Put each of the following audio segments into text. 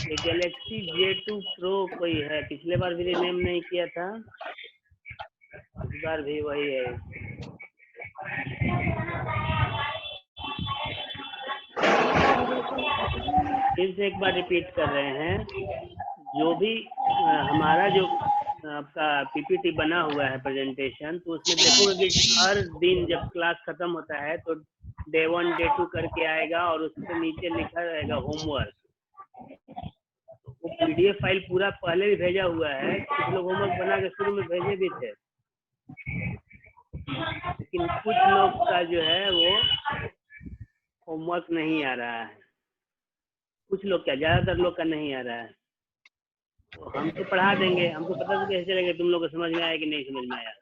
ये Galaxy J2 Pro कोई है, पिछले बार भी रिनेम नहीं किया था, इस बार भी वही है। फिर से एक बार रिपीट कर रहे हैं, जो भी हमारा जो आपका पीपीटी बना हुआ है प्रेजेंटेशन, तो उसमें देखोगे कि हर दिन जब क्लास खत्म होता है तो डे 1 डे 2 करके आएगा और उसके नीचे लिखा रहेगा होमवर्क। वो पीडीएफ फाइल पूरा पहले भी भेजा हुआ है, कुछ लोग होमवर्क बना के शुरू में भेजे भी थे, लेकिन कुछ लोग का जो है वो होमवर्क नहीं आ रहा है, कुछ लोग क्या, ज्यादातर लोग का नहीं आ रहा है। तो हम तो पढ़ा देंगे, हमको पता तो कैसे चलेगा तुम लोग को समझ में आया कि नहीं समझ में आया।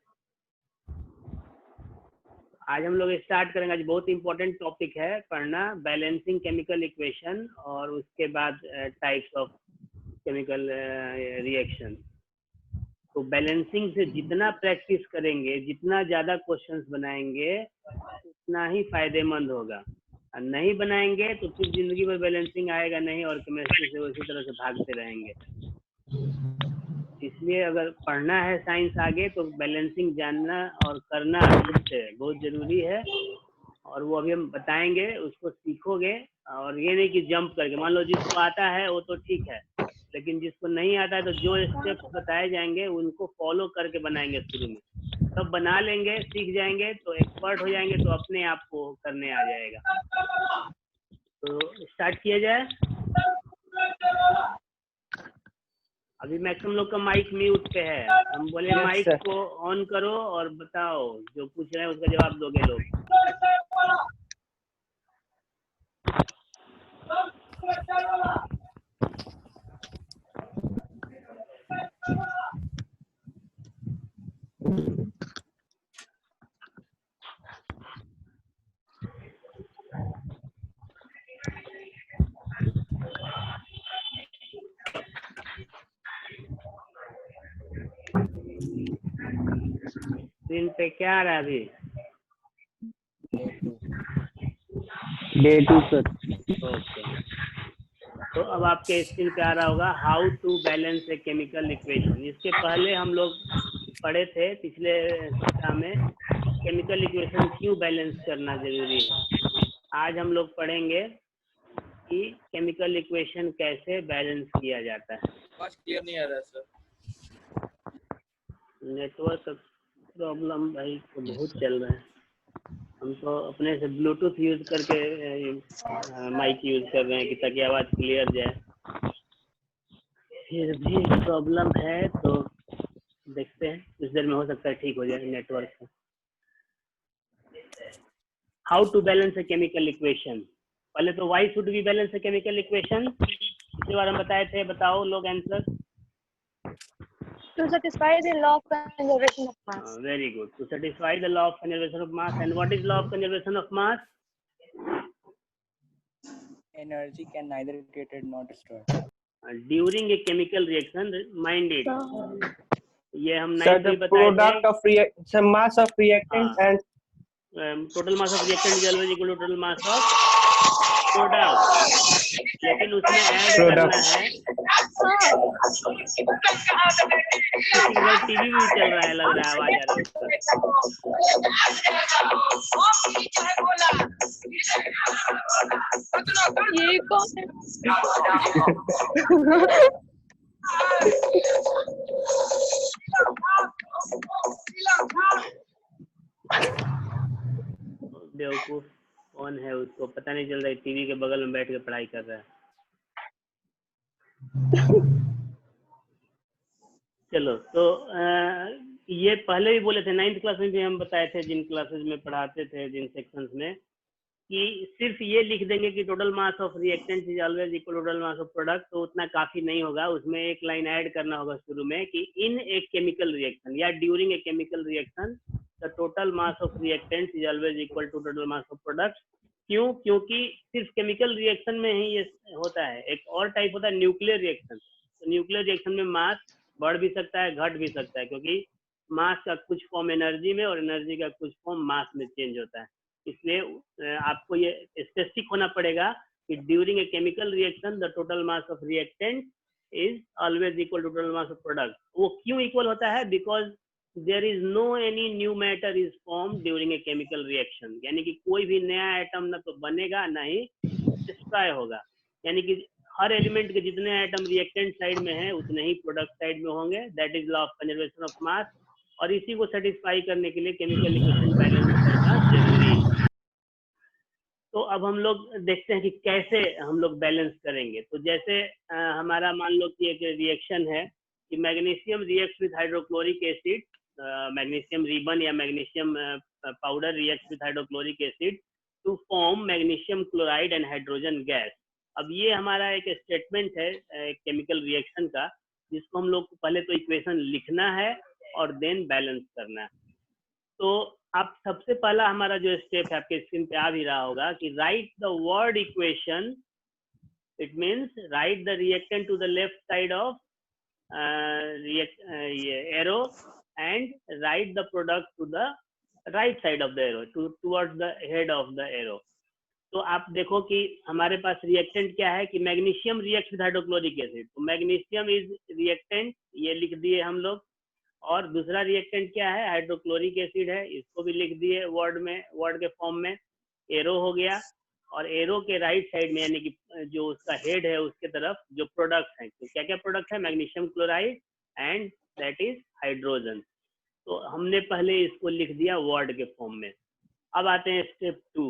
आज हम लोग स्टार्ट करेंगे, आज बहुत इंपॉर्टेंट टॉपिक है पढ़ना, बैलेंसिंग केमिकल इक्वेशन और उसके बाद टाइप्स ऑफ केमिकल रिएक्शन। तो बैलेंसिंग से जितना प्रैक्टिस करेंगे, जितना ज्यादा क्वेश्चंस बनाएंगे, उतना ही फायदेमंद होगा। और नहीं बनाएंगे तो फिर जिंदगी में बैलेंसिंग आएगा नहीं और केमिस्ट्री से उसी तरह से भागते रहेंगे। इसलिए अगर पढ़ना है साइंस आगे तो बैलेंसिंग जानना और करना बहुत जरूरी है, और वो अभी हम बताएंगे, उसको सीखोगे। और ये नहीं कि जंप करके, मान लो जिसको आता है वो तो ठीक है, लेकिन जिसको नहीं आता है तो जो स्टेप्स बताए जाएंगे उनको फॉलो करके बनाएंगे शुरू में, तब बना लेंगे, सीख जाएंगे तो एक्सपर्ट हो जाएंगे, तो अपने आप को करने आ जाएगा। तो स्टार्ट किया जाए। अभी मैक्सिमम लोग का माइक म्यूट पे है, हम बोले माइक को ऑन करो और बताओ, जो पूछ रहे हैं उसका जवाब दोगे लोग। स्क्रीन पे क्या आ रहा है अभी? Day 2 sir. ओके, तो अब आपके स्क्रीन पे आ रहा होगा how to balance a chemical equation. इसके पहले हम लोग पढ़े थे पिछले सप्ताह में केमिकल इक्वेशन क्यों बैलेंस करना जरूरी है। आज हम लोग पढ़ेंगे कि केमिकल इक्वेशन कैसे बैलेंस किया जाता है। आवाज क्लियर नहीं आ रहा है सर। नेटवर्क प्रॉब्लम भाई तो बहुत चल रहा है, हम तो अपने से ब्लूटूथ यूज करके माइक यूज कर रहे हैं कि ताकि आवाज क्लियर जाए, फिर भी प्रॉब्लम है। तो देखते हैं, कुछ देर में हो सकता है ठीक हो जाए नेटवर्क का। How to balance a chemical equation. पहले तो why should we balance a chemical equation, इसके बारे में बताए थे, बताओ लोग answer. To satisfy the law of conservation of mass. Very good. To satisfy the law of conservation of mass. And what is law of conservation of mass? Energy can neither be created nor destroyed. During a chemical reaction, mind it. ये हम Sir, ninth the में बताए product of mass of reactant and total mass of reactant is always equal to total mass of product, लेकिन उसमें add करना है। किसी के घर टीवी भी चल रहा है, लग रहा है आवाज आ रहा है उसका। ये कौन है? बेवकूफ कौन है, उसको पता नहीं चल रहा है, टीवी के बगल में बैठ के पढ़ाई कर रहा है। चलो, तो ये पहले भी बोले थे, 9th क्लास में भी हम बताए थे, जिन क्लासेस में पढ़ाते थे, जिन सेक्शंस में, कि सिर्फ ये लिख देंगे कि total mass of reactant is always equal to total mass of product, तो उतना काफी नहीं होगा। उसमें एक लाइन ऐड करना होगा शुरू में कि इन ए केमिकल रिएक्शन या during a chemical reaction the total mass of reactant is always equal to total mass of product. क्यों? क्योंकि सिर्फ केमिकल रिएक्शन में ही ये होता है। एक और टाइप होता है न्यूक्लियर रिएक्शन। तो न्यूक्लियर रिएक्शन में मास बढ़ भी सकता है, घट भी सकता है, क्योंकि मास का कुछ फॉर्म एनर्जी में और एनर्जी का कुछ फॉर्म मास में चेंज होता है। इसलिए आपको ये स्पेसिफिक होना पड़ेगा कि during a chemical reaction the total mass of reactant is always equal to total mass of product. वो क्यों इक्वल होता है? Because there is no any new matter is form during a chemical reaction, यानी कि कोई भी नया item ना तो बनेगा ना ही डिस्ट्रॉय होगा, यानी कि हर एलिमेंट के जितने आइटम रिएक्टेंट साइड में है उतने ही प्रोडक्ट साइड में होंगे। That is law of conservation of mass, और इसी को सेटिस्फाई करने के लिए केमिकल इक्वेशन बैलेंस करना जरूरी है। तो अब हम लोग देखते हैं कि कैसे हम लोग बैलेंस करेंगे। तो जैसे हमारा मान लो कि एक रिएक्शन है कि magnesium reacts with hydrochloric acid, magnesium ribbon या magnesium powder reacts with hydrochloric acid to form magnesium chloride and hydrogen gas. अब ये हमारा एक स्टेटमेंट है केमिकल रिएक्शन का, जिसको हम लोग को पहले तो इक्वेशन लिखना है और देन बैलेंस करना है। तो आप सबसे पहला हमारा जो स्टेप है आपके स्क्रीन पे आ भी रहा होगा कि write the word equation, it means write the reactant to the left side of arrow and write the product to the right side of the arrow, towards the head of the arrow. तो आप देखो कि हमारे पास reactant क्या है कि magnesium reacts with hydrochloric acid, तो magnesium is reactant, ये लिख दिए हम लोग। और दूसरा रिएक्टेंट क्या है? हाइड्रोक्लोरिक एसिड है, इसको भी लिख दिए वर्ड में, वर्ड के फॉर्म में। एरो हो गया, और एरो के राइट साइड में यानी कि जो उसका हेड है उसके तरफ जो प्रोडक्ट है, तो क्या क्या प्रोडक्ट है? Magnesium chloride and that is hydrogen. तो हमने पहले इसको लिख दिया वर्ड के फॉर्म में। अब आते हैं स्टेप 2।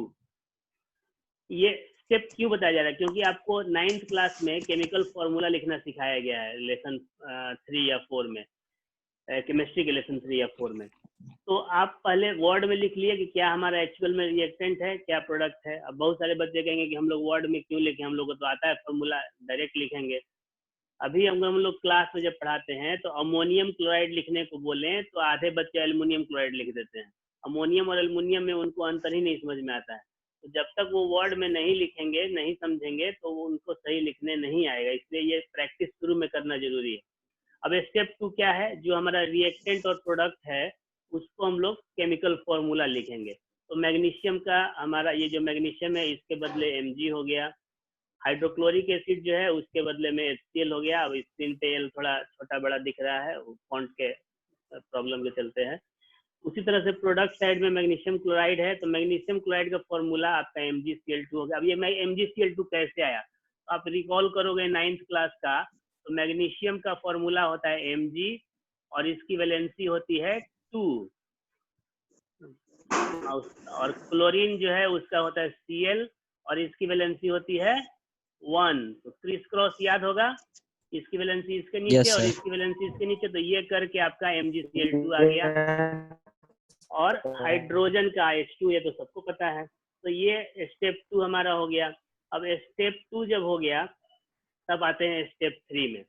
ये स्टेप क्यों बताया जा रहा है? क्योंकि आपको 9th क्लास में केमिकल फॉर्मूला लिखना सिखाया गया है लेसन 3 या 4 में, केमिस्ट्री के लेसन 3 या 4 में। तो आप पहले वर्ड में लिख लिए कि क्या हमारा एक्चुअल में रिएक्टेंट है, क्या प्रोडक्ट है। अब बहुत सारे बच्चे कहेंगे कि हम लोग वर्ड में क्यों लिखें, हम लोग को तो आता है फॉर्मूला, डायरेक्ट लिखेंगे। अभी हम लोग क्लास में जब पढ़ाते हैं तो अमोनियम क्लोराइड लिखने को बोले तो आधे बच्चे एल्युमिनियम क्लोराइड लिख देते हैं। अमोनियम और एल्युमिनियम में उनको अंतर ही नहीं समझ में आता है। तो जब तक वो वर्ड में नहीं लिखेंगे, नहीं समझेंगे, तो वो उनको सही लिखने नहीं आएगा। इसलिए ये प्रैक्टिस शुरू में करना जरूरी है। अब स्टेप 2 क्या है? जो हमारा रिएक्टेंट और प्रोडक्ट है उसको हम लोग केमिकल फॉर्मूला लिखेंगे। तो मैग्नीशियम का हमारा ये जो मैग्नीशियम है इसके बदले Mg हो गया, हाइड्रोक्लोरिक एसिड जो है उसके बदले में HCl हो गया। अब स्क्रीन पे एल थोड़ा छोटा बड़ा दिख रहा है, फॉन्ट के प्रॉब्लम के चलते हैं। उसी तरह से प्रोडक्ट साइड में मैग्नीशियम क्लोराइड है, तो मैग्नीशियम क्लोराइड का फॉर्मूला आपका MgCl2 हो गया। अब ये MgCl2 कैसे आया? तो आप रिकॉल करोगे 9th क्लास का, तो मैग्नीशियम का फॉर्मूला होता है Mg और इसकी वैलेंसी होती है 2, और क्लोरीन जो है उसका होता है Cl और इसकी वैलेंसी होती है 1। तो क्रिस क्रॉस याद होगा, इसकी वैलेंसी इसके नीचे और इसकी वैलेंसी इसके नीचे, तो ये करके आपका MgCl2 आ गया। और हाइड्रोजन का H2 ये तो सबको पता है। तो ये स्टेप 2 हमारा हो गया। अब स्टेप 2 जब हो गया तब आते हैं स्टेप 3 में।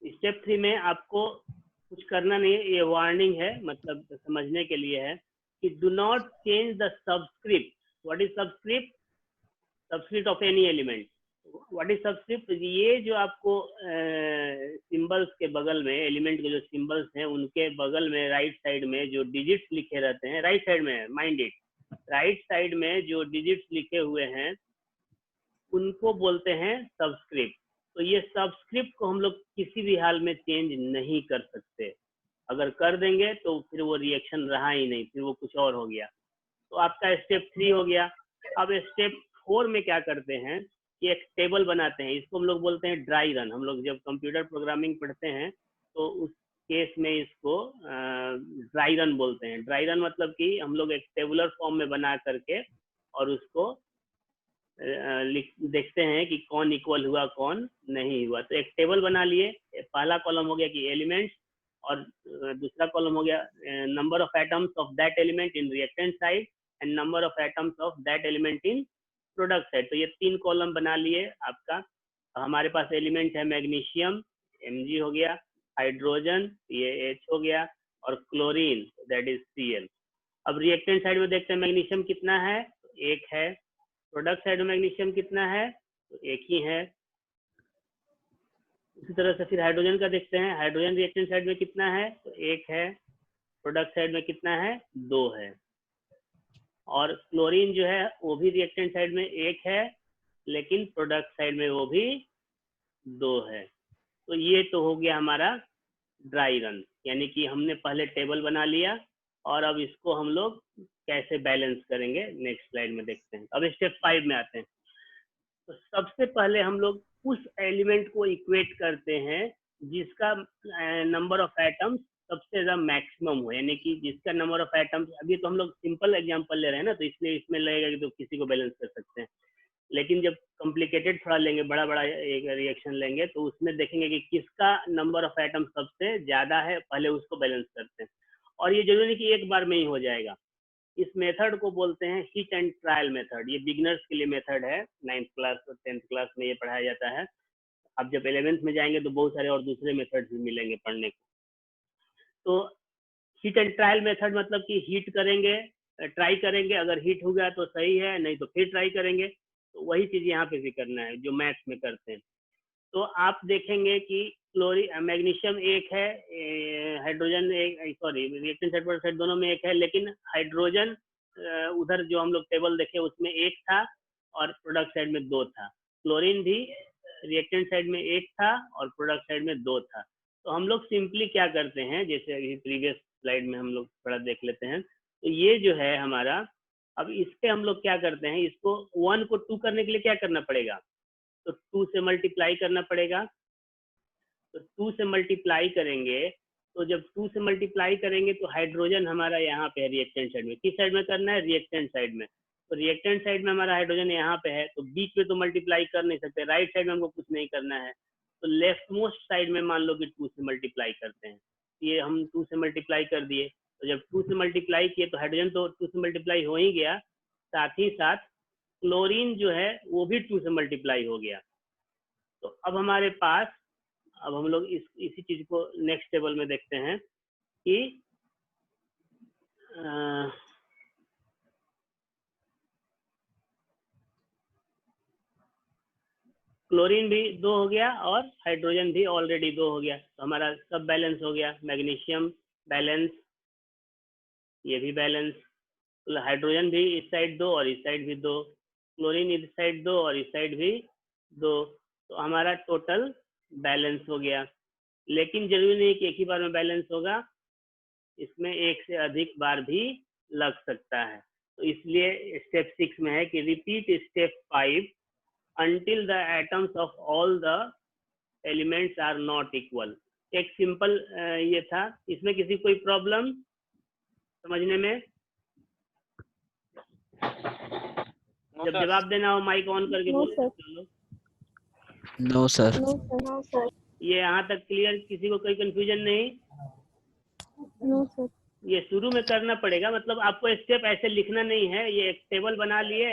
स्टेप 3 में आपको कुछ करना नहीं है, ये वार्निंग है, मतलब समझने के लिए है कि do not change the subscript. What is subscript? Subscript of any element. What is subscript? ये जो आपको सिंबल्स के बगल में, एलिमेंट के जो सिंबल्स हैं उनके बगल में राइट साइड में जो डिजिट्स लिखे रहते हैं, राइट साइड में, माइंड इट, राइट साइड में जो डिजिट्स लिखे हुए हैं उनको बोलते हैं सबस्क्रिप्ट। तो ये सबस्क्रिप्ट को हम लोग किसी भी हाल में चेंज नहीं कर सकते। अगर कर देंगे तो फिर वो रिएक्शन रहा ही नहीं, फिर वो कुछ और हो गया। तो आपका स्टेप 3 हो गया। अब स्टेप 4 में क्या करते हैं कि एक टेबल बनाते हैं, इसको हम लोग बोलते हैं ड्राई रन। हम लोग जब कंप्यूटर प्रोग्रामिंग पढ़ते हैं तो उस केस में इसको ड्राई रन बोलते हैं। ड्राई रन मतलब कि हम लोग एक टेबुलर फॉर्म में बना करके और उसको देखते हैं कि कौन इक्वल हुआ कौन नहीं हुआ। तो एक टेबल बना लिए, पहला कॉलम हो गया कि एलिमेंट्स और दूसरा कॉलम हो गया number of atoms of that element in reactant side and number of atoms of that element in product side. तो ये 3 कॉलम बना लिए आपका। हमारे पास एलिमेंट है मैग्नीशियम, Mg हो गया, हाइड्रोजन ये H हो गया, और क्लोरीन दैट इज Cl। अब रिएक्टेंट साइड में देखते हैं मैग्नीशियम कितना है, तो 1 है। प्रोडक्ट साइड में मैग्नीशियम कितना है, तो 1 ही है। इसी तरह से फिर हाइड्रोजन का देखते हैं, हाइड्रोजन रिएक्टेंट साइड में कितना है, तो 1 है। प्रोडक्ट साइड में कितना है, 2 है। और क्लोरीन जो है वो भी रिएक्टेंट साइड में 1 है लेकिन प्रोडक्ट साइड में वो भी 2 है। तो ये तो हो गया हमारा ड्राई रन, यानी कि हमने पहले टेबल बना लिया और अब इसको हम लोग कैसे बैलेंस करेंगे नेक्स्ट स्लाइड में देखते हैं। अब स्टेप 5 में आते हैं। तो सबसे पहले हम लोग उस एलिमेंट को इक्वेट करते हैं जिसका नंबर ऑफ एटम्स सबसे ज्यादा मैक्सिमम हो, यानी कि जिसका नंबर ऑफ एटम्स, अभी तो हम लोग सिंपल एग्जांपल ले रहे हैं ना, तो इसलिए इसमें लगेगा कि तो किसी को बैलेंस कर सकते हैं, लेकिन जब कॉम्प्लिकेटेड थोड़ा लेंगे, बड़ा बड़ा एक रिएक्शन लेंगे, तो उसमें देखेंगे कि किसका नंबर ऑफ एटम सबसे ज्यादा है, पहले उसको बैलेंस करते हैं। और ये जरूरी नहीं कि एक बार में ही हो जाएगा। इस मेथड को बोलते हैं हिट एंड ट्रायल मेथड। ये बिगिनर्स के लिए मेथड है, 9th क्लास और 10th क्लास में ये पढ़ाया जाता है। अब जब 11th में जाएंगे तो बहुत सारे और दूसरे मेथड भी मिलेंगे पढ़ने को। तो हिट एंड ट्रायल मेथड मतलब कि हीट करेंगे, ट्राई करेंगे, अगर हीट हो गया तो सही है, नहीं तो फिर ट्राई करेंगे। तो वही चीज यहाँ पे भी करना है जो मैथ्स में करते हैं। तो आप देखेंगे कि मैग्नीशियम एक है, हाइड्रोजन एक, sorry reactant side product side दोनों में एक है, लेकिन हाइड्रोजन उधर जो हम लोग टेबल देखे उसमें एक था और प्रोडक्ट साइड में 2 था। क्लोरीन भी रिएक्टेंट साइड में एक था और प्रोडक्ट साइड में 2 था। तो हम लोग सिंपली क्या करते हैं, जैसे अभी प्रीवियस स्लाइड में हम लोग थोड़ा देख लेते हैं। तो ये जो है हमारा, अब इस पे हम लोग क्या करते हैं, इसको 1 को 2 करने के लिए क्या करना पड़ेगा, तो 2 से मल्टीप्लाई करना पड़ेगा। तो 2 से मल्टीप्लाई करेंगे, तो जब 2 से मल्टीप्लाई करेंगे तो हाइड्रोजन हमारा यहाँ पे है रिएक्टेंट साइड में। किस साइड में करना है, रिएक्टेंट साइड में। तो रिएक्टेंट साइड में हमारा हाइड्रोजन यहाँ पे है, तो बीच में तो मल्टीप्लाई कर नहीं सकते, राइट साइड में हमको कुछ नहीं करना है। तो लेफ्ट मोस्ट साइड में मान लो कि 2 से मल्टीप्लाई करते हैं। ये हम 2 से मल्टीप्लाई कर दिए, तो जब 2 से मल्टीप्लाई किए तो हाइड्रोजन तो 2 से मल्टीप्लाई हो ही गया, साथ ही साथ क्लोरीन जो है वो भी 2 से मल्टीप्लाई हो गया। तो अब हमारे पास, अब हम लोग इसी चीज को नेक्स्ट टेबल में देखते हैं कि क्लोरीन भी 2 हो गया और हाइड्रोजन भी ऑलरेडी 2 हो गया। तो हमारा सब बैलेंस हो गया, मैग्नीशियम बैलेंस, ये भी बैलेंस, तो हाइड्रोजन भी इस साइड 2 और इस साइड भी 2, क्लोरीन इस साइड 2 और इस साइड भी 2। तो हमारा टोटल बैलेंस हो गया। लेकिन जरूरी नहीं कि एक ही बार में बैलेंस होगा, इसमें एक से अधिक बार भी लग सकता है। तो इसलिए स्टेप 6 में है कि repeat step 5 until the atoms of all the elements are not equal। एक सिंपल ये था, इसमें किसी कोई प्रॉब्लम समझने में? जब जवाब देना हो माइक ऑन करके बोलो। No sir. No sir. ये यहाँ तक क्लियर, किसी को कोई कंफ्यूजन नहीं? No sir. ये शुरू में करना पड़ेगा, मतलब आपको स्टेप ऐसे लिखना नहीं है। ये एक टेबल बना लिए,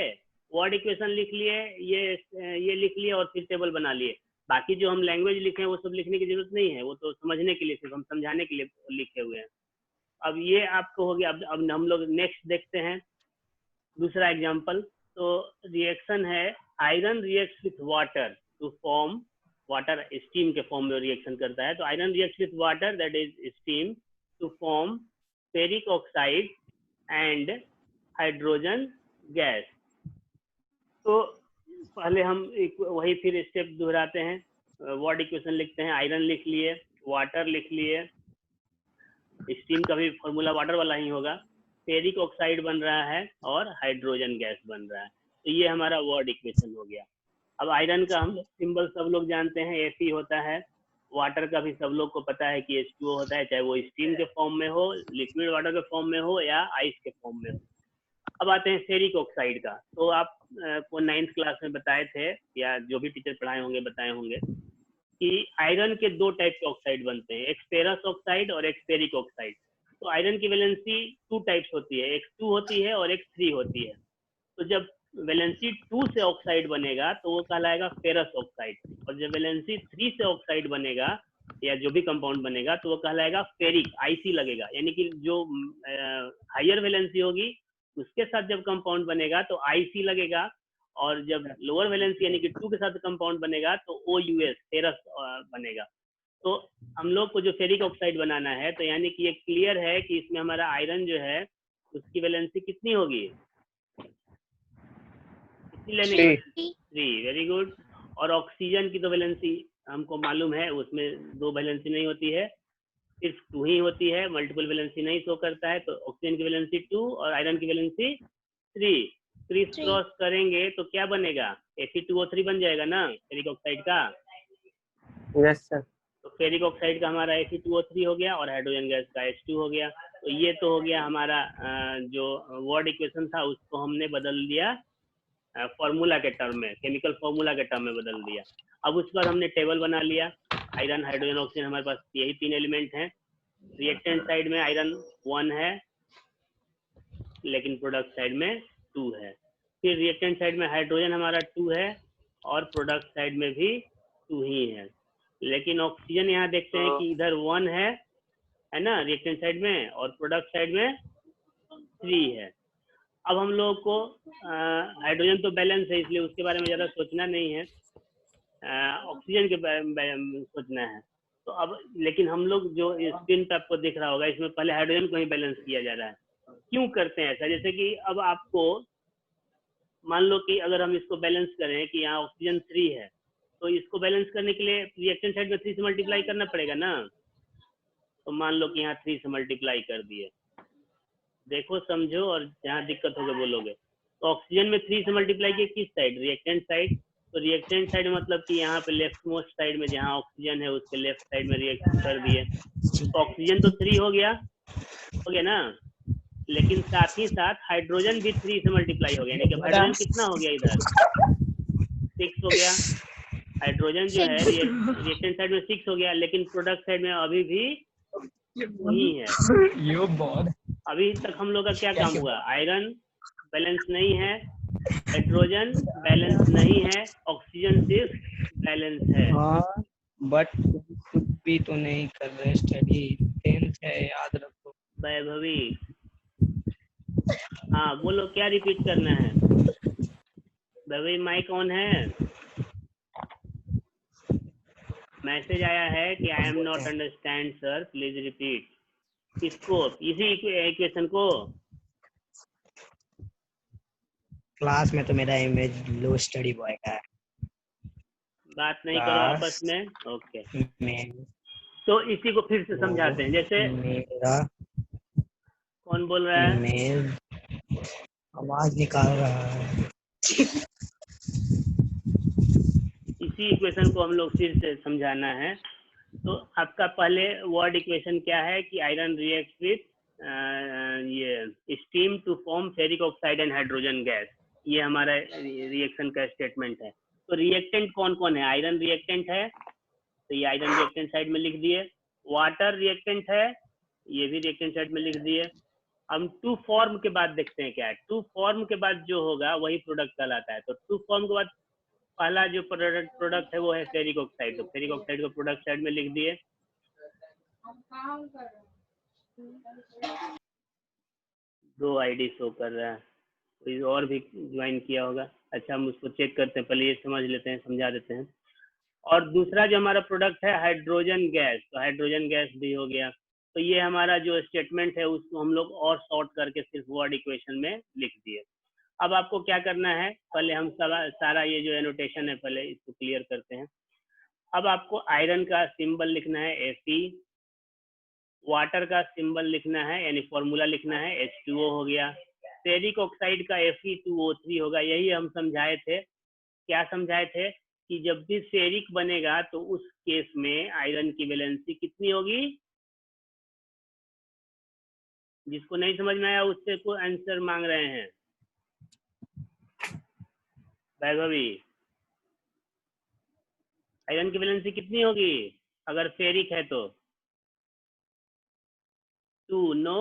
वर्ड इक्वेशन लिख लिए, ये लिख लिए और फिर टेबल बना लिए। बाकी जो हम लैंग्वेज लिखे हैं वो सब लिखने की जरूरत नहीं है, वो तो समझने के लिए, सिर्फ हम समझाने के लिए लिखे हुए हैं। अब ये आपको हो गया। अब हम लोग नेक्स्ट देखते हैं दूसरा एग्जाम्पल। तो रिएक्शन है, iron reacts with water to form, water steam के फॉर्म में रिएक्शन करता है। तो iron reacts with water that is steam to form ferric oxide and hydrogen gas. तो पहले हम वही फिर स्टेप दोहराते हैं, वर्ड इक्वेशन लिखते हैं। आयरन लिख लिए, वाटर लिख लिए, स्टीम का भी फॉर्मूला वाटर वाला ही होगा, फेरिक ऑक्साइड बन रहा है और हाइड्रोजन गैस बन रहा है। तो ये हमारा वर्ड इक्वेशन हो गया। अब आयरन का हम सिंबल सब लोग जानते हैं, Fe होता है। वाटर का भी सब लोग को पता है कि H2O होता है, चाहे वो स्टीम के फॉर्म में हो, लिक्विड वाटर के फॉर्म में हो या आइस के फॉर्म में हो। अब आते हैं फेरिक ऑक्साइड का। तो आप को 9th क्लास में बताए थे, या जो भी टीचर पढ़ाए होंगे बताए होंगे, कि आयरन के 2 टाइप के ऑक्साइड बनते हैं, एक फेरस ऑक्साइड और एक फेरिक ऑक्साइड। तो आयरन की वैलेंसी 2 टाइप्स होती है, एक 2 होती है और एक 3 होती है। तो जब वैलेंसी 2 से ऑक्साइड बनेगा तो वो कहलाएगा फेरस ऑक्साइड, और जब वैलेंसी 3 से ऑक्साइड बनेगा या जो भी कंपाउंड बनेगा तो वो कहलाएगा फेरिक, आईसी लगेगा। यानी कि जो हायर वैलेंसी होगी उसके साथ जब कंपाउंड बनेगा तो आईसी लगेगा, और जब लोअर वैलेंसी यानी कि 2 के साथ कंपाउंड बनेगा तो OUS फेरस बनेगा। तो हम लोग को जो फेरिक ऑक्साइड बनाना है, तो यानी कि ये क्लियर है कि इसमें हमारा आयरन जो है उसकी वैलेंसी कितनी होगी, कितनी लेने की? 3, वेरी गुड। और ऑक्सीजन की तो वैलेंसी हमको मालूम है, उसमें 2 वैलेंसी नहीं होती है, सिर्फ 2 ही होती है, मल्टीपल वैलेंसी नहीं शो करता है। तो ऑक्सीजन की वैलेंसी 2 और आयरन की वैलेंसी 3। क्रिस क्रॉस करेंगे तो क्या बनेगा? Fe2O3 बन जाएगा ना फेरिक ऑक्साइड का। Yes sir. तो फेरिक ऑक्साइड का हमारा Fe2O3 हो गया और हाइड्रोजन गैस का H2 हो गया। तो ये तो हो गया हमारा जो वर्ड इक्वेशन था उसको हमने बदल दिया फॉर्मूला के टर्म में, केमिकल फॉर्मूला के टर्म में बदल दिया। अब उसके बाद हमने टेबल बना लिया। आयरन, हाइड्रोजन, ऑक्सीजन, हमारे पास यही 3 एलिमेंट हैं। रिएक्टेंट साइड में आयरन 1 है लेकिन प्रोडक्ट साइड में 2 है। फिर रिएक्टेंट साइड में हाइड्रोजन हमारा 2 है और प्रोडक्ट साइड में भी 2 ही है। लेकिन ऑक्सीजन यहाँ देखते हैं कि इधर 1 है ना रिएक्टेंट साइड में, और प्रोडक्ट साइड में 3 है। अब हम लोग को हाइड्रोजन तो बैलेंस है इसलिए उसके बारे में ज़्यादा सोचना नहीं है, ऑक्सीजन के बारे में सोचना है। तो अब लेकिन हम लोग जो स्क्रीन पे आपको दिख रहा होगा इसमें पहले हाइड्रोजन को ही बैलेंस किया जा रहा है। क्यों करते हैं ऐसा? जैसे कि अब आपको मान लो कि अगर हम इसको बैलेंस करें कि यहाँ ऑक्सीजन 3 है तो इसको बैलेंस करने के लिए रिएक्टेंट साइड में 3 से मल्टीप्लाई करना पड़ेगा ना। तो मान लो कि यहाँ 3 से मल्टीप्लाई कर दिए, देखो समझो, और जहाँ दिक्कत होगा बोलोगे। तो ऑक्सीजन में 3 से मल्टीप्लाई किए किस साइड? Reactant side. तो रिएक्टेंट साइड मतलब कि यहाँ पे लेफ्ट मोस्ट साइड में जहाँ ऑक्सीजन है उसके लेफ्ट साइड में रिएक्ट कर दिए। तो ऑक्सीजन तो 3 हो गया ना, लेकिन साथ ही साथ हाइड्रोजन भी 3 से मल्टीप्लाई हो गया, यानी कि हाइड्रोजन कितना हो गया इधर? 6 हो गया। हाइड्रोजन जो है रिएक्टेंट साइड में 6 हो गया, लेकिन प्रोडक्ट साइड में अभी भी वही है। अभी तक हम लोग का क्या काम हुआ? आयरन बैलेंस नहीं है, हाइड्रोजन बैलेंस नहीं है, ऑक्सीजन सिर्फ बैलेंस है। हाँ, बट कुछ भी तो नहीं कर रहे, स्टडी 10th है, याद रखो। वैभवी, हाँ बोलो क्या रिपीट करना है? वैभवी माइक ऑन है? मैसेज आया है कि I am not understand sir, please repeat. किसको? इसी इक्वेशन को? क्लास में तो मेरा इमेज लो स्टडी बॉय का है। बात नहीं करो आपस में, ओके। में तो इसी को फिर से समझाते हैं। जैसे मेरा कौन बोल रहा है? इमेज आवाज निकाल रहा है। इसी इक्वेशन को हम लोग फिर से समझाना है। तो आपका पहले वर्ड इक्वेशन क्या है कि आयरन रिएक्ट विथ ये steam to form ferric oxide and hydrogen gas. ये हमारा रिएक्शन का स्टेटमेंट है। तो रिएक्टेंट कौन कौन है? आयरन रिएक्टेंट है तो ये आयरन रिएक्टेंट साइड में लिख दिए। वाटर रिएक्टेंट है, ये भी रिएक्टेंट साइड में लिख दिए। हम टू फॉर्म के बाद देखते हैं क्या है। टू फॉर्म के बाद जो होगा वही प्रोडक्ट कहलाता है। तो टू फॉर्म के बाद पहला जो प्रोडक्ट है वो है फेरिक ऑक्साइड। तो फेरिक ऑक्साइड को प्रोडक्ट साइड में लिख दिए। दो आईडी शो कर रहा है, कोई और भी ज्वाइन किया होगा। अच्छा हम उसको चेक करते हैं, पहले ये समझ लेते हैं, समझा देते हैं। और दूसरा जो हमारा प्रोडक्ट है हाइड्रोजन गैस, तो हाइड्रोजन गैस भी हो गया। तो ये हमारा जो स्टेटमेंट है उसको हम लोग और शॉर्ट करके सिर्फ वर्ड इक्वेशन में लिख दिए। अब आपको क्या करना है, पहले हम सारा ये जो एनोटेशन है पहले इसको क्लियर करते हैं। अब आपको आयरन का सिंबल लिखना है Fe, वाटर का सिंबल लिखना है यानी फॉर्मूला लिखना है H2O हो गया। फेरिक ऑक्साइड का Fe2O3 होगा। यही हम समझाए थे। क्या समझाए थे कि जब भी फेरिक बनेगा तो उस केस में आयरन की वैलेंसी कितनी होगी? जिसको नहीं समझ में आया उससे को आंसर मांग रहे हैं। वैभवी, आयरन की वैलेंसी कितनी होगी अगर फेरिक है तो? 2 नो,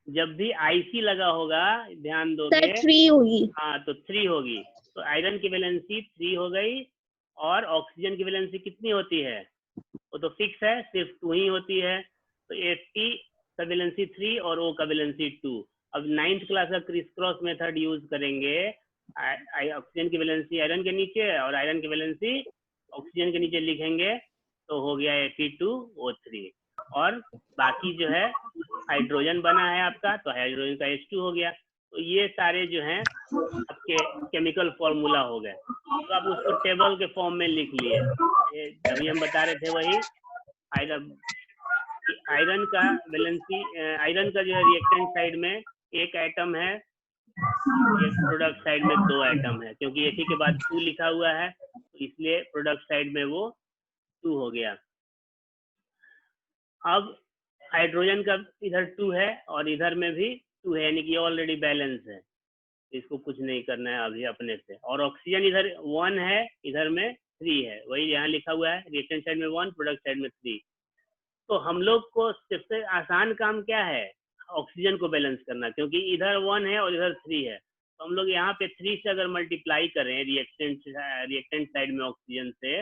जब भी आईसी लगा होगा ध्यान दोगे 3 होगी। हाँ तो 3 होगी। तो आयरन की वैलेंसी 3 हो गई। और ऑक्सीजन की वैलेंसी कितनी होती है? वो तो फिक्स है, सिर्फ 2 ही होती है। तो Fe का वैलेंसी 3 और O का वैलेंसी 2। अब 9th क्लास का क्रिस क्रॉस मेथड यूज करेंगे। ऑक्सीजन की वैलेंसी आयरन के नीचे और आयरन की वैलेंसी ऑक्सीजन के नीचे लिखेंगे तो हो गया Fe2O3। और बाकी जो है हाइड्रोजन बना है आपका, तो हाइड्रोजन का H2 हो गया। तो ये सारे जो हैं आपके केमिकल फॉर्मूला हो गए। तो आप उसको टेबल के फॉर्म में लिख लिए। ये अभी हम बता रहे थे वही आयरन का वैलेंसी, आयरन का जो है रिएक्टेंट साइड में एक एटम है, ये प्रोडक्ट साइड में 2 एटम है, क्योंकि एक ही के बाद 2 लिखा हुआ है तो इसलिए प्रोडक्ट साइड में वो 2 हो गया। अब हाइड्रोजन का इधर 2 है और इधर में भी 2 है, यानी कि ऑलरेडी बैलेंस है, इसको कुछ नहीं करना है अभी अपने से। और ऑक्सीजन इधर 1 है, इधर में 3 है, वही यहाँ लिखा हुआ है, रिएक्टेंट साइड में 1, प्रोडक्ट साइड में 3। तो हम लोग को सबसे आसान काम क्या है, ऑक्सीजन को बैलेंस करना, क्योंकि इधर 1 है और इधर 3 है। तो हम लोग यहाँ पे 3 से अगर मल्टीप्लाई करें रिएक्टेंट साइड में ऑक्सीजन से,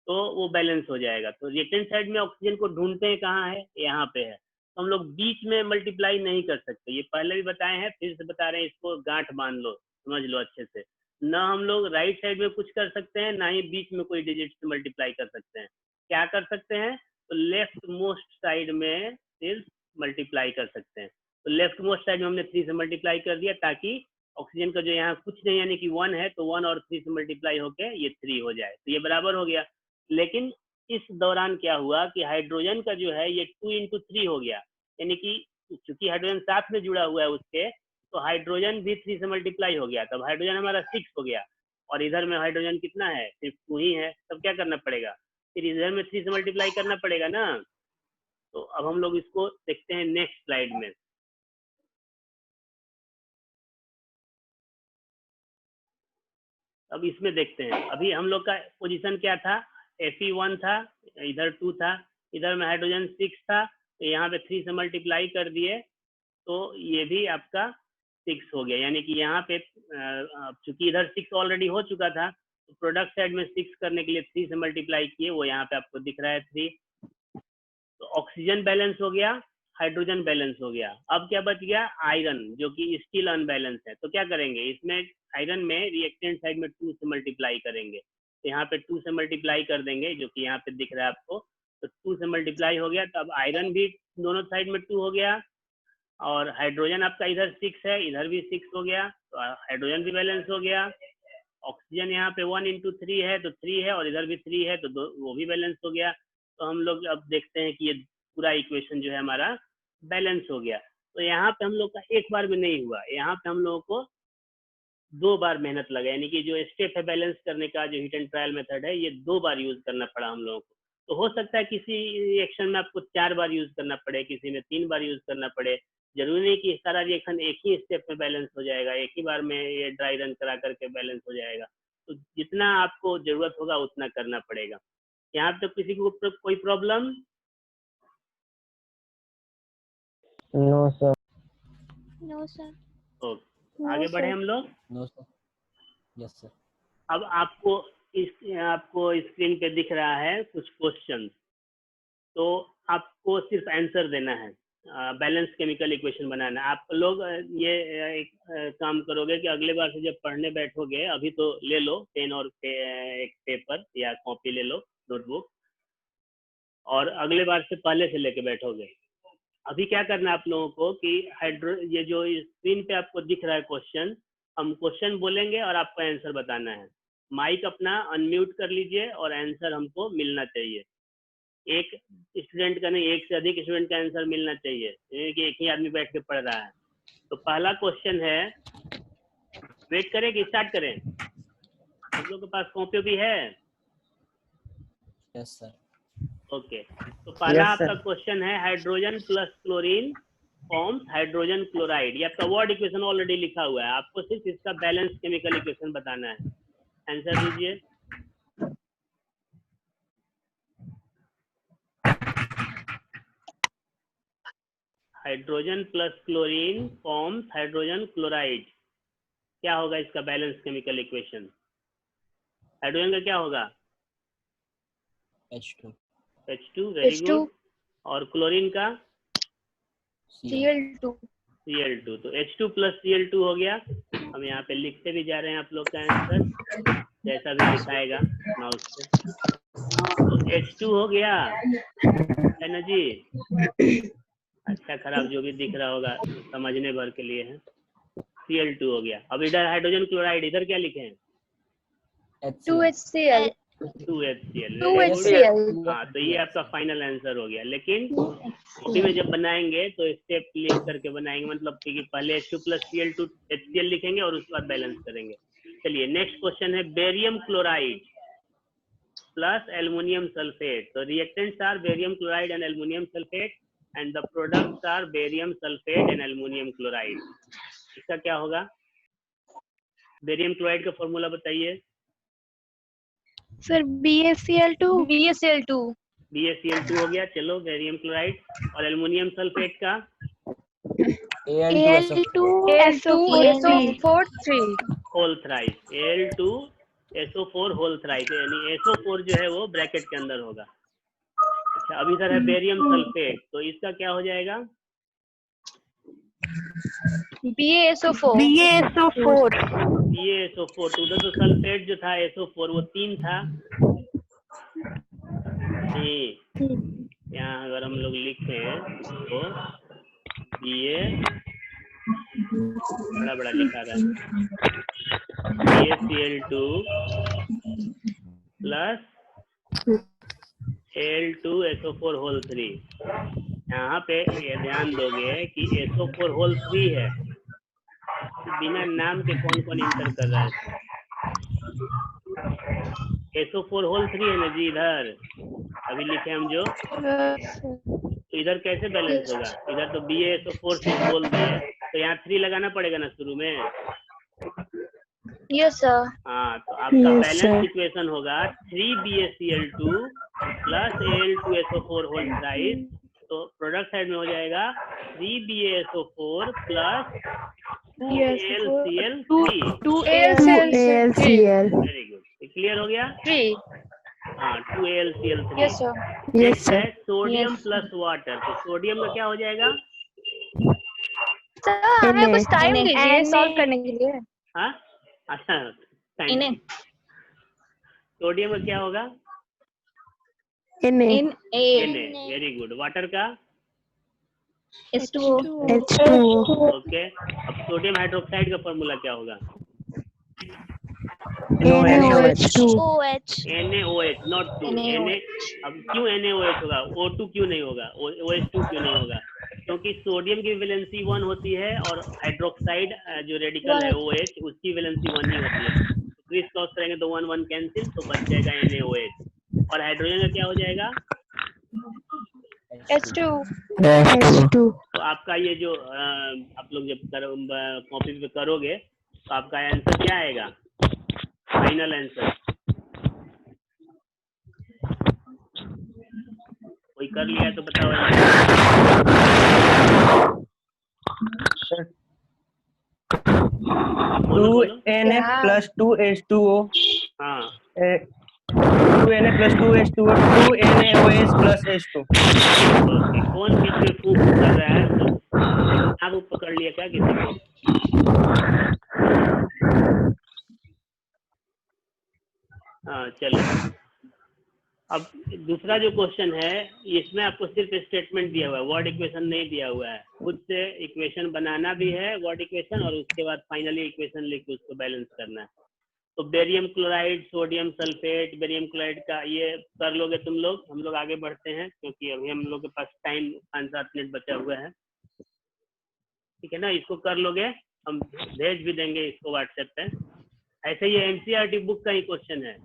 तो वो बैलेंस हो जाएगा। तो रिएक्टेंट साइड में ऑक्सीजन को ढूंढते हैं कहाँ है, यहाँ पे है। तो हम लोग बीच में मल्टीप्लाई नहीं कर सकते, ये पहले भी बताए हैं, फिर से बता रहे हैं, इसको गांठ बांध लो, समझ लो अच्छे से। ना हम लोग राइट साइड में कुछ कर सकते हैं, ना ही बीच में कोई डिजिट से मल्टीप्लाई कर सकते हैं। क्या कर सकते हैं, तो लेफ्ट मोस्ट साइड में सिर्फ मल्टीप्लाई कर सकते हैं। तो लेफ्ट मोस्ट साइड में हमने 3 से मल्टीप्लाई कर दिया, ताकि ऑक्सीजन का जो यहाँ कुछ नहीं यानी कि 1 है, तो 1 और 3 से मल्टीप्लाई होके ये 3 हो जाए, तो ये बराबर हो गया। लेकिन इस दौरान क्या हुआ कि हाइड्रोजन का जो है ये 2 into 3 हो गया, यानी कि चूंकि हाइड्रोजन साथ में जुड़ा हुआ है उसके, तो हाइड्रोजन भी 3 से मल्टीप्लाई हो गया, तब हाइड्रोजन हमारा 6 हो गया। और इधर में हाइड्रोजन कितना है, सिर्फ 2 ही है, तब क्या करना पड़ेगा, फिर इधर में 3 से मल्टीप्लाई करना पड़ेगा ना। तो अब हम लोग इसको देखते हैं नेक्स्ट स्लाइड में। अब इसमें देखते हैं, अभी हम लोग का पोजीशन क्या था, Fe1 था, इधर 2 था, इधर में हाइड्रोजन 6 था, तो यहाँ पे 3 से मल्टीप्लाई कर दिए, तो ये भी आपका 6 हो गया। यानी कि यहाँ पे चूंकि इधर 6 ऑलरेडी हो चुका था, तो प्रोडक्ट साइड में 6 करने के लिए 3 से मल्टीप्लाई किए, वो यहाँ पे आपको दिख रहा है 3। तो ऑक्सीजन बैलेंस हो गया, हाइड्रोजन बैलेंस हो गया। अब क्या बच गया, आयरन, जो कि स्टिल अनबैलेंस है। तो क्या करेंगे, इसमें आयरन में रिएक्टेंट साइड में 2 से मल्टीप्लाई करेंगे, तो यहाँ पे 2 से मल्टीप्लाई कर देंगे, जो कि यहाँ पे दिख रहा है आपको। तो 2 से मल्टीप्लाई हो गया, तो अब आयरन भी दोनों साइड में 2 हो गया, और हाइड्रोजन आपका इधर 6 है, इधर भी 6 हो गया, तो हाइड्रोजन भी बैलेंस हो गया। ऑक्सीजन यहाँ पे 1 into 3 है, तो 3 है, और इधर भी 3 है, तो वो भी बैलेंस हो गया। तो हम लोग अब देखते हैं कि ये पूरा इक्वेशन जो है हमारा बैलेंस हो गया। तो यहाँ पे हम लोग का एक बार भी नहीं हुआ, यहाँ पे हम लोगों को 2 बार मेहनत लगा, यानी कि जो स्टेप है बैलेंस करने का, जो हिट एंड ट्रायल मेथड है, ये 2 बार यूज करना पड़ा हम लोगों को। तो हो सकता है किसी रिएक्शन में आपको 4 बार यूज करना पड़े, किसी में 3 बार यूज करना पड़े। जरूरी नहीं कि सारा रिएक्शन एक ही स्टेप में बैलेंस हो जाएगा, एक ही बार में ये ड्राई रन करा करके बैलेंस हो जाएगा। तो जितना आपको जरूरत होगा उतना करना पड़ेगा। यहाँ पे किसी को कोई problem? No sir. No, sir. Okay, आगे बढ़े हम लोग। No, sir. Yes, sir. अब आपको स्क्रीन पे दिख रहा है कुछ क्वेश्चन, तो आपको सिर्फ आंसर देना है, बैलेंस केमिकल इक्वेशन बनाना। आप लोग ये एक काम करोगे कि अगले बार से जब पढ़ने बैठोगे, अभी तो ले लो पेन और एक पेपर या कॉपी ले लो, नोटबुक, और अगले बार से पहले से लेके बैठोगे। अभी क्या करना है आप लोगों को कि ये जो स्क्रीन पे आपको दिख रहा है क्वेश्चन, हम क्वेश्चन बोलेंगे और आपको आंसर बताना है। माइक अपना अनम्यूट कर लीजिए और आंसर हमको मिलना चाहिए। एक स्टूडेंट का नहीं, एक से अधिक स्टूडेंट का आंसर मिलना चाहिए, कि एक ही आदमी बैठ के पढ़ रहा है। तो पहला क्वेश्चन है, वेट करें कि स्टार्ट करें? आप लोगों के पास कॉपी भी है? Yes, sir. ओके, तो पहला Yes, आपका sir. क्वेश्चन है, hydrogen plus chlorine forms hydrogen chloride. ये आपका वर्ड इक्वेशन ऑलरेडी लिखा हुआ है, आपको सिर्फ इसका बैलेंस केमिकल इक्वेशन बताना है। आंसर दीजिए। Hydrogen plus chlorine forms hydrogen chloride. क्या होगा इसका बैलेंस केमिकल इक्वेशन? हाइड्रोजन का क्या होगा? H2. H2, very H2. Good. और क्लोरीन का? Cl2. Cl2। तो H2 प्लस Cl2 हो गया। हम यहाँ पे लिखते भी जा रहे हैं आप लोग का आंसर, जैसा भी लिखाएगा माउस से। तो H2 हो गया है ना जी? अच्छा खराब जो भी दिख रहा होगा समझने भर के लिए है। Cl2 हो गया। अब इधर हाइड्रोजन क्लोराइड, इधर क्या लिखे हैं? 2HCl. 2HCl। 2HCl. हाँ, तो ये आपका फाइनल आंसर हो गया। लेकिन कॉपी में जब बनाएंगे तो स्टेप लिख करके बनाएंगे, मतलब कि पहले H2 + Cl2 HCl लिखेंगे और उसके बाद बैलेंस करेंगे। चलिए नेक्स्ट क्वेश्चन है barium chloride plus aluminium sulphate. तो reactants are barium chloride and aluminium sulphate and the products are barium sulphate and aluminium chloride. इसका क्या होगा? बेरियम क्लोराइड का फॉर्मूला बताइए। Sir, BaCl2. BaCl2. BaCl2 हो गया। चलो बेरियम क्लोराइड। और एल्युमिनियम सल्फेट का Al2SO4. Whole thrice, Al2SO4 whole thrice, यानी SO4 जो है वो ब्रैकेट के अंदर होगा। अच्छा, अब इधर है बेरियम सल्फेट, तो इसका क्या हो जाएगा? BaSO4. BaSO4। तो उधर तो सल्फेट जो था SO4 वो 3 था। यहाँ अगर हम लोग लिखें इसको बड़ा बड़ा लिखा रहा है BaCl2 प्लस Al2SO4 होल 3। यहाँ पे ये ध्यान दोगे कि SO4 होल 3 है, बिना नाम के कौन कौन इंटर कर रहा है? SO4 होल 3 है ना जी, इधर अभी लिखे हम जो, तो इधर कैसे बैलेंस होगा? इधर तो BaSO4 से बोल दिए, तो यहाँ 3 लगाना पड़ेगा ना शुरू में। Yes, sir. हाँ, तो आपका बैलेंस इक्वेशन होगा 3BaCl2 plus Al2SO4 whole thrice. तो प्रोडक्ट साइड में हो जाएगा 3BaSO4 plus 2AlCl3। 2AlCl. Very good, clear हो गया? 3. हाँ, 2AlCl3। Yes, sir. नेक्स्ट है सोडियम प्लस वाटर। तो सोडियम का क्या हो जाएगा? Sir, हमें कुछ टाइम दीजिए सॉल्व करने के लिए। हाँ, अच्छा, सोडियम का क्या होगा? Na. Very good. वाटर का H2O. ओके। अब सोडियम हाइड्रोक्साइड का फॉर्मूला क्या होगा? NaOH. NaOH, not 2। अब क्यों NaOH होगा? O2 क्यों नहीं होगा? OH2 क्यों नहीं होगा? क्योंकि सोडियम की वैलेंसी 1 होती है और हाइड्रोक्साइड जो रेडिकल है OH उसकी वैलेंसी 1 ही होती है। तो क्रिस क्रॉस करेंगे तो 1 1 कैंसिल, तो बच जाएगा NaOH। और हाइड्रोजन का क्या हो जाएगा? H2. तो आपका ये जो आप लोग जब कॉपी पे करोगे तो आपका आंसर क्या आएगा? फाइनल आंसर कोई कर लिया तो बताओ। बोलो बोलो। 2Na plus 2H2O। हाँ, 2Na plus 2H2O, 2NaOH plus H2। Okay. कौन बीच में फूक कर रहा है? तो आप पकड़ लिया क्या किसी को? हाँ, चलो। अब दूसरा जो क्वेश्चन है इसमें आपको सिर्फ स्टेटमेंट दिया हुआ है, वर्ड इक्वेशन नहीं दिया हुआ है। खुद से इक्वेशन बनाना भी है, वर्ड इक्वेशन, और उसके बाद फाइनली इक्वेशन लिख के उसको बैलेंस करना है। तो barium chloride, sodium sulphate, barium chloride का ये कर लोगे तुम लोग। हम लोग आगे बढ़ते हैं क्योंकि अभी हम लोग के पास टाइम 5-7 मिनट बचा हुआ है, ठीक है ना? इसको कर लोगे, हम भेज भी देंगे इसको व्हाट्सएप पे। ऐसे ये एनसीईआरटी बुक का ही क्वेश्चन है।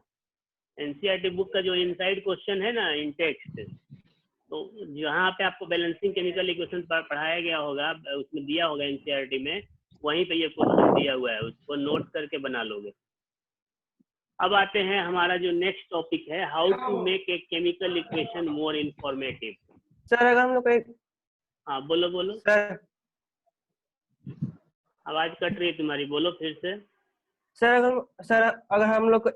एनसीईआरटी बुक का जो इनसाइड क्वेश्चन है ना इन टेक्स्ट, तो जहाँ पे आपको बैलेंसिंग केमिकल इक्वेशन पढ़ाया गया होगा उसमें दिया होगा एनसीईआरटी में, वहीं पे ये क्वेश्चन दिया हुआ है, उसको नोट करके बना लोगे। अब आते हैं हमारा जो नेक्स्ट टॉपिक है, how to make a chemical equation more informative. Sir अगर हम लोग हाँ, बोलो बोलो। सर आवाज कट रही है तुम्हारी, बोलो फिर से। सर अगर हम लोग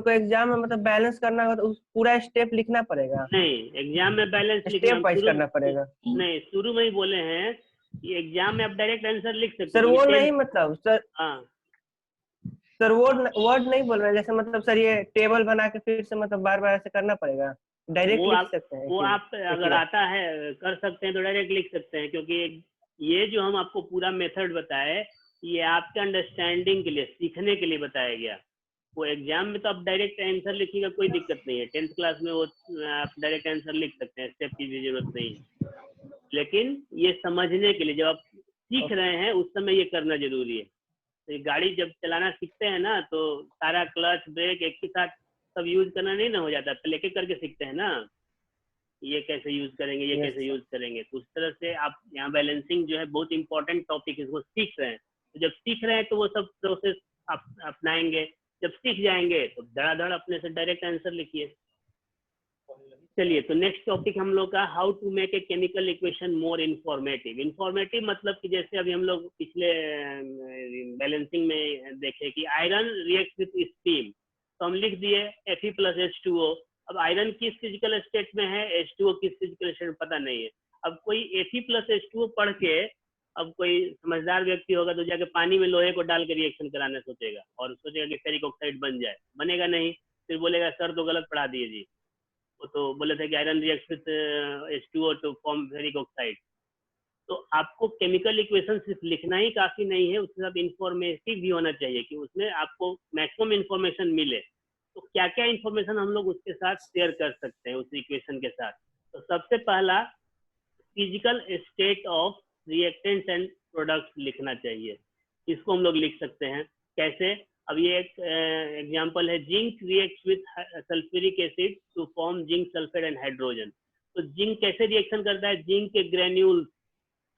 को एग्जाम में मतलब बैलेंस करना होगा तो उस पूरा स्टेप लिखना पड़ेगा? नहीं, एग्जाम में बैलेंस स्टेप वाइज करना पड़ेगा? नहीं, शुरू में ही बोले हैं कि एग्जाम में आप डायरेक्ट आंसर लिख सकते सर हो। वो नहीं, मतलब सर, हाँ सर वर्ड नहीं बोल रहे, जैसे मतलब सर ये टेबल बना के फिर से मतलब बार बार ऐसे करना पड़ेगा? डायरेक्ट लिख सकते हैं? वो आप अगर आता है कर सकते हैं तो डायरेक्ट लिख सकते हैं, क्योंकि ये जो हम आपको पूरा मेथड बताए, ये आपके अंडरस्टैंडिंग के लिए, सीखने के लिए बताया गया। वो एग्जाम में तो आप डायरेक्ट आंसर लिखिएगा, कोई दिक्कत नहीं है, 10th क्लास में वो आप डायरेक्ट आंसर लिख सकते हैं, स्टेप की भी जरूरत नहीं है। लेकिन ये समझने के लिए, जब आप सीख रहे हैं उस समय ये करना जरूरी है। तो ये गाड़ी जब चलाना सीखते हैं ना, तो सारा क्लच ब्रेक एक ही साथ सब यूज करना नहीं ना हो जाता, पहले एक एक करके सीखते हैं ना, ये कैसे यूज करेंगे, ये Yes, कैसे यूज करेंगे। तो उस तरह से आप यहाँ बैलेंसिंग जो है बहुत इंपॉर्टेंट टॉपिक, इसको सीख रहे हैं। तो जब सीख रहे हैं तो वो सब प्रोसेस आप अपनाएंगे, जब सीख जाएंगे तो धड़ाधड़ अपने से डायरेक्ट आंसर लिखिए। चलिए, तो नेक्स्ट टॉपिक हम लोग का how to make a chemical equation more informative. Informative मतलब कि जैसे अभी हम लोग पिछले बैलेंसिंग में देखे कि आयरन रिएक्ट विथ स्टीम, तो हम लिख दिए Fe+H2O। अब आयरन किस फिजिकल स्टेट में है, H2O किस फिजिकल स्टेट में पता नहीं है। अब कोई Fe+H2O पढ़ के, अब कोई समझदार व्यक्ति होगा तो जाके पानी में लोहे को डाल के रिएक्शन कराना सोचेगा और सोचेगा कि फेरिक ऑक्साइड बन जाए, बनेगा नहीं। फिर बोलेगा सर तो गलत पढ़ा दिए जी, वो तो बोले थे कि iron react with H2O to form ferric oxide. तो आपको केमिकल इक्वेशन सिर्फ लिखना ही काफी नहीं है, उसके साथ इंफॉर्मेटिव भी होना चाहिए कि उसमें आपको मैक्सिमम इंफॉर्मेशन मिले। तो क्या क्या इंफॉर्मेशन हम लोग उसके साथ शेयर कर सकते हैं उस इक्वेशन के साथ। तो सबसे पहला physical state of reactants and products लिखना चाहिए। इसको हम लोग लिख सकते हैं कैसे। अब ये एक एग्जांपल है, zinc reacts with sulphuric acid to form zinc sulphate and hydrogen. तो जिंक कैसे रिएक्शन करता है, जिंक के ग्रेन्यूल,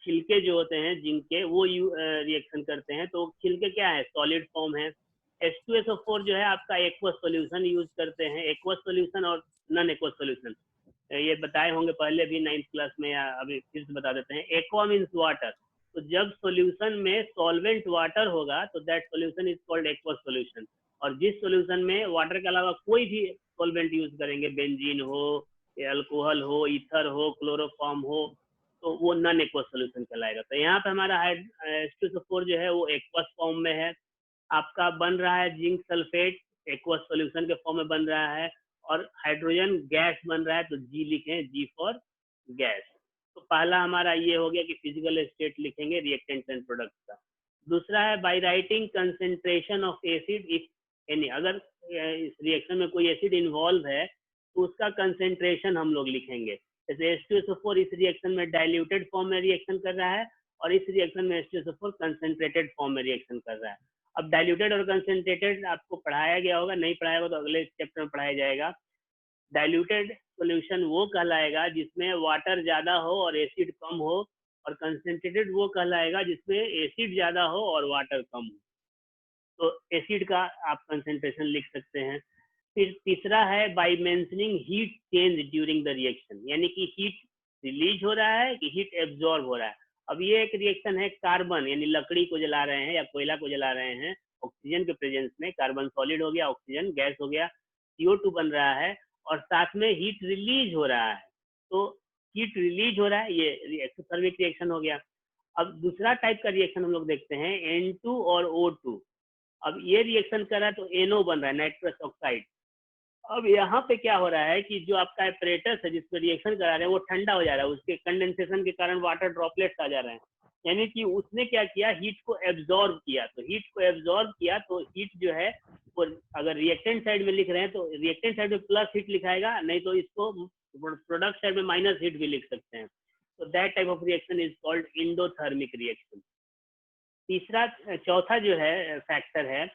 छिलके जो होते हैं जिंक के, वो रिएक्शन करते हैं। तो छिलके क्या है, सॉलिड फॉर्म है। H2SO4 जो है आपका एक्वस सॉल्यूशन यूज करते हैं, एक्वस सॉल्यूशन और नॉन एक्वस सॉल्यूशन ये बताए होंगे पहले भी 9th क्लास में, या अभी फिर से बता देते हैं। एक्वा मीन्स वाटर, तो जब सॉल्यूशन में सॉल्वेंट वाटर होगा तो that solution is called aqueous solution. और जिस सॉल्यूशन में वाटर के अलावा कोई भी सॉल्वेंट यूज करेंगे, बेंजीन हो, अल्कोहल हो, ईथर हो, क्लोरोफॉर्म हो, तो वो नॉन एक्वस सॉल्यूशन कहलाएगा। तो यहाँ पे हमारा H2SO4 जो है वो एक्वस फॉर्म में है। आपका बन रहा है जिंक सल्फेट, एक्वस सॉल्यूशन के फॉर्म में बन रहा है, और हाइड्रोजन गैस बन रहा है, तो जी लिखें, जी फॉर गैस। तो पहला हमारा ये हो गया कि फिजिकल स्टेट लिखेंगे रिएक्टेंट्स एंड प्रोडक्ट्स का। दूसरा है by writing concentration of acid if any, अगर इस रिएक्शन में कोई एसिड इन्वॉल्व है तो उसका कंसेंट्रेशन हम लोग लिखेंगे। जैसे H2SO4 इस रिएक्शन में डाइल्यूटेड फॉर्म में रिएक्शन कर रहा है, और इस रिएक्शन में H2SO4 कंसेंट्रेटेड फॉर्म में रिएक्शन कर रहा है। अब डाइल्यूटेड और कंसेंट्रेटेड आपको पढ़ाया गया होगा, नहीं पढ़ाया होगा तो अगले चैप्टर में पढ़ाया जाएगा। डाइल्यूटेड सॉल्यूशन वो कहलाएगा जिसमें वाटर ज्यादा हो और एसिड कम हो, और कंसेंट्रेटेड वो कहलाएगा जिसमें एसिड ज्यादा हो और वाटर कम हो। तो एसिड का आप कंसेंट्रेशन लिख सकते हैं। फिर तीसरा है by mentioning heat change during the reaction, यानी कि हीट रिलीज हो रहा है कि हीट एब्जॉर्ब हो रहा है। अब ये एक रिएक्शन है, कार्बन यानी लकड़ी को जला रहे हैं या कोयला को जला रहे हैं, ऑक्सीजन के प्रेजेंस में कार्बन सॉलिड हो गया, ऑक्सीजन गैस हो गया, CO2 बन रहा है, और साथ में हीट रिलीज हो रहा है। तो हीट रिलीज हो रहा है, ये एक्सोथर्मिक रिएक्शन हो गया। अब दूसरा टाइप का रिएक्शन हम लोग देखते हैं, N2 और O2। अब ये रिएक्शन कर रहा है तो NO बन रहा है, नाइट्रस ऑक्साइड। अब यहाँ पे क्या हो रहा है कि जो आपका एपरेटस है जिसपे रिएक्शन करा रहे हैं वो ठंडा हो जा रहा है, उसके कंडेंसेशन के कारण वाटर ड्रॉपलेट्स आ जा रहे हैं, यानी कि उसने क्या किया, हीट को एब्जॉर्ब किया। तो हीट को एब्जॉर्ब किया तो हीट जो है वो, अगर रिएक्टेंट साइड में लिख रहे हैं तो रिएक्टेंट साइड में प्लस हीट लिखाएगा, नहीं तो इसको प्रोडक्ट साइड में माइनस हीट भी लिख सकते हैं। तो that type of reaction is called endothermic reaction. चौथा जो है फैक्टर है